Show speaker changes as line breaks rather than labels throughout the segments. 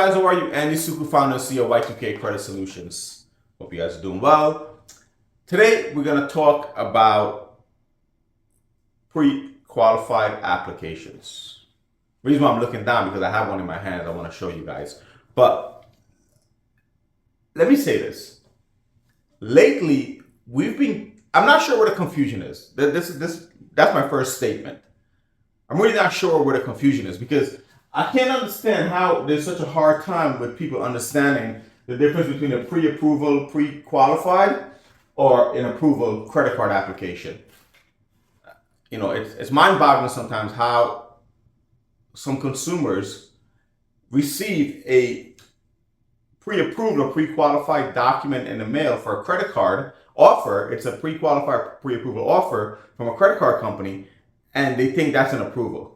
guys, how are you? Andy Suku, founder and CEO of Y2K Credit Solutions. Hope you guys are doing well. Today, we're going to talk about pre-qualified applications. The reason why I'm looking down because I have one in my hand I want to show you guys. But let me say this. Lately, I'm not sure where the confusion is. That's my first statement. I'm really not sure where the confusion is because I can't understand how there's such a hard time with people understanding the difference between a pre-approval, pre-qualified, or an approval credit card application. You know, it's mind-boggling sometimes how some consumers receive a pre-approved or pre-qualified document in the mail for a credit card offer. It's a pre-qualified, pre-approval offer from a credit card company, and they think that's an approval.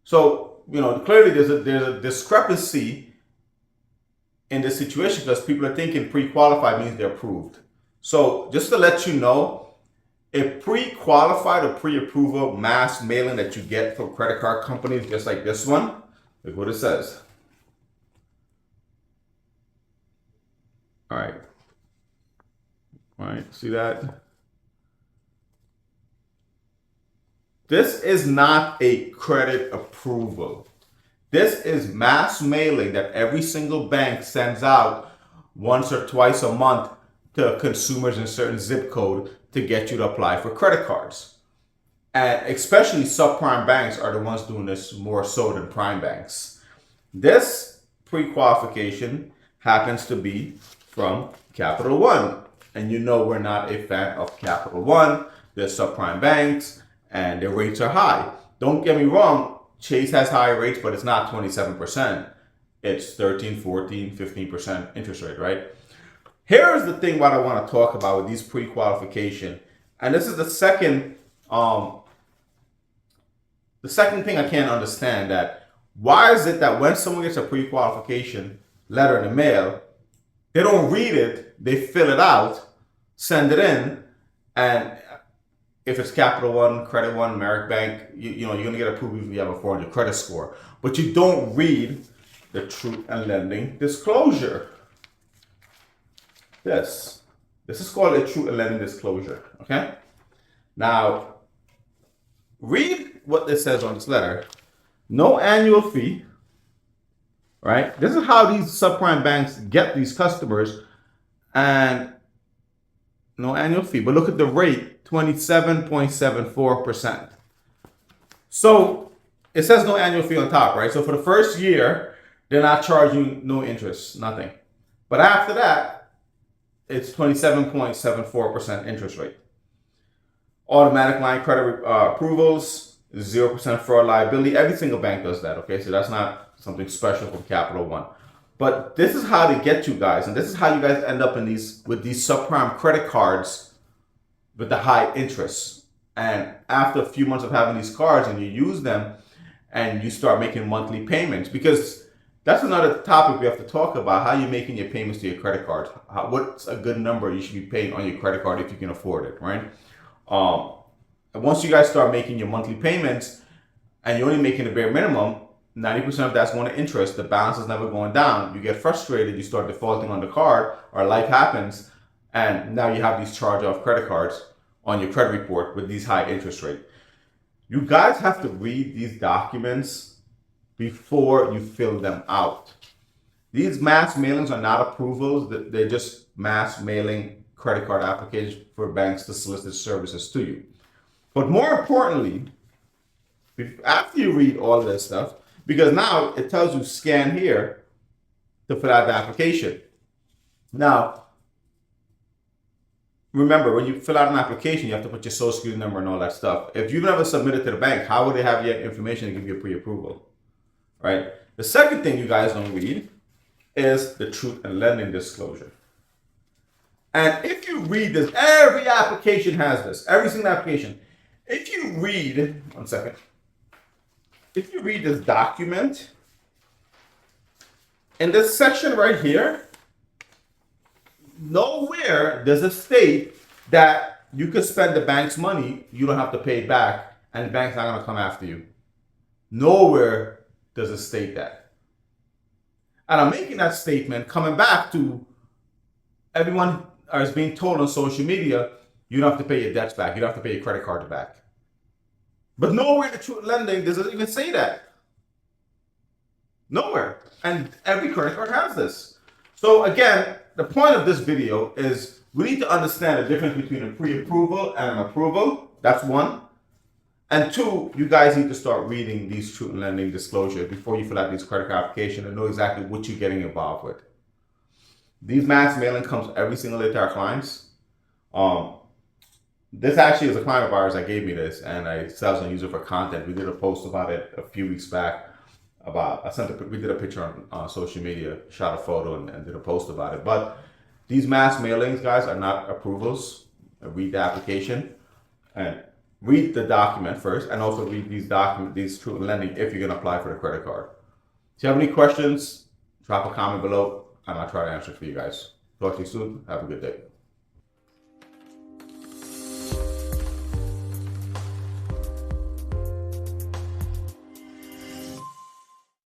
So, you know, clearly there's a discrepancy in this situation because people are thinking pre-qualified means they're approved. So just to let you know, a pre-qualified or pre-approval mass mailing that you get from credit card companies, just like this one, look what it says. All right, see that? This is not a credit approval. This is mass mailing that every single bank sends out once or twice a month to consumers in certain zip code to get you to apply for credit cards. And especially subprime banks are the ones doing this more so than prime banks. This pre-qualification happens to be from Capital One. And you know we're not a fan of Capital One. They're subprime banks and their rates are high. Don't get me wrong, Chase has higher rates, but it's not 27%. It's 13, 14, 15% interest rate, right? Here's the thing what I want to talk about with these pre-qualification. And this is the second thing I can't understand, that why is it that when someone gets a pre-qualification letter in the mail, they don't read it, they fill it out, send it in, and if it's Capital One, Credit One, Merrick Bank, you know, you're going to get approved if you have a 400 credit score. But you don't read the truth and lending disclosure. This is called a truth and lending disclosure, okay? Now, read what this says on this letter. No annual fee, right? This is how these subprime banks get these customers, and no annual fee. But look at the rate, 27.74%. So it says no annual fee on top, right? So for the first year, they're not charging no interest, nothing. But after that, it's 27.74% interest rate. Automatic line credit approvals, 0% fraud liability. Every single bank does that, okay? So that's not something special from Capital One. But this is how they get you guys, and this is how you guys end up with these subprime credit cards with the high interest. And after a few months of having these cards and you use them and you start making monthly payments, because that's another topic we have to talk about, how you're making your payments to your credit card. What's a good number you should be paying on your credit card if you can afford it, right? And once you guys start making your monthly payments and you're only making the bare minimum, 90% of that's going to interest. The balance is never going down. You get frustrated. You start defaulting on the card, or life happens, and now you have these charge-off credit cards on your credit report with these high interest rates. You guys have to read these documents before you fill them out. These mass mailings are not approvals. They're just mass mailing credit card applications for banks to solicit services to you. But more importantly, after you read all of this stuff, because now it tells you scan here to fill out the application. Now, remember, when you fill out an application, you have to put your social security number and all that stuff. If you've never submitted to the bank, how would they have your information to give you a pre-approval? Right? The second thing you guys don't read is the truth and lending disclosure. And if you read this, every application has this, every single application. If you read, one second. If you read this document, in this section right here, nowhere does it state that you could spend the bank's money, you don't have to pay it back, and the bank's not going to come after you. Nowhere does it state that. And I'm making that statement coming back to everyone is being told on social media, you don't have to pay your debts back. You don't have to pay your credit card back. But nowhere in the truth in lending does it even say that. Nowhere. And every credit card has this. So again, the point of this video is we need to understand the difference between a pre-approval and an approval. That's one. And two, you guys need to start reading these truth in lending disclosures before you fill out these credit card applications and know exactly what you're getting involved with. These mass mailing comes every single day to our clients. This actually is a client of ours that gave me this, and I said I was going to use it for content. We did a post about it a few weeks back. We did a picture on social media, shot a photo, and did a post about it. But these mass mailings, guys, are not approvals. Read the application and read the document first, and also read these truth in lending if you're going to apply for the credit card. If you have any questions, drop a comment below, and I'll try to answer for you guys. Talk to you soon. Have a good day.